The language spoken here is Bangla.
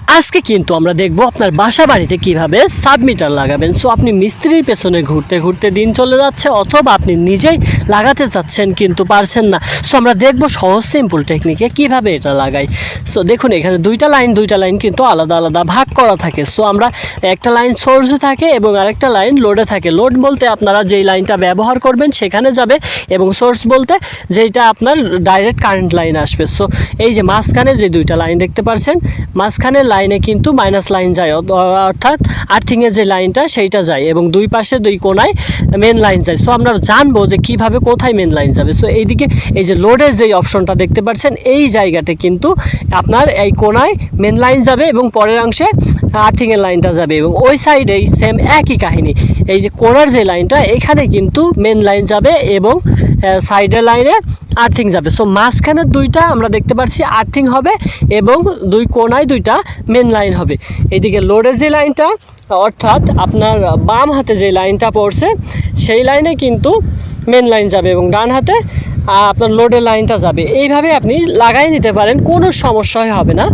আজকে কিন্তু আমরা দেখব আপনার বাসা বাড়িতে কিভাবে সাবমিটার লাগাবেন। সো আপনি মিস্ত্রির পেছনে ঘুরতে ঘুরতে দিন চলে যাচ্ছে, অথবা আপনি নিজেই লাগাতে চাচ্ছেন কিন্তু পারছেন না। সো আমরা দেখব সহজ সিম্পল টেকনিকে কিভাবে এটা লাগাই। সো দেখুন এখানে দুইটা লাইন কিন্তু আলাদা আলাদা ভাগ করা থাকে। সো আমরা একটা লাইন সোর্সে থাকে এবং আরেকটা লাইন লোডে থাকে। লোড বলতে আপনারা যেই লাইনটা ব্যবহার করবেন সেখানে যাবে, এবং সোর্স বলতে যেইটা আপনার ডাইরেক্ট কারেন্ট লাইন আসবে। সো এই যে মাঝখানে যে দুইটা লাইন দেখতে পাচ্ছেন, মাঝখানে লাইনে কিন্তু মাইনাস লাইন যায়, অর্থাৎ আর্থিংয়ের যে লাইনটা সেইটা যায়, এবং দুই পাশে দুই কোনায় মেন লাইন যায়। সো আমরা জানবো যে কিভাবে কোথায় মেন লাইন যাবে। সো এইদিকে এই যে লোডের যেই অপশনটা দেখতে পাচ্ছেন, এই জায়গাতে কিন্তু আপনার এই কোনায় মেন লাইন যাবে এবং পরের অংশে আর্থিংয়ের লাইনটা যাবে, এবং ওই সাইডেই সেম একই কাহিনী। এই যে কোনার যে লাইনটা, এখানে কিন্তু মেন লাইন যাবে এবং সাইডের লাইনে আর্থিং যাবে। সো মাঝখানের দুইটা আমরা দেখতে পাচ্ছি আর্থিং হবে, এবং দুই কোনায় দুইটা মেন লাইন হবে। এদিকে লোডের যে লাইনটা, অর্থাৎ আপনার বাম হাতে যে লাইনটা পড়ছে সেই লাইনে কিন্তু মেন লাইন যাবে, এবং ডান হাতে আপনার লোডের লাইনটা যাবে। এইভাবে আপনি লাগাই নিতে পারেন, কোনো সমস্যাই হবে না।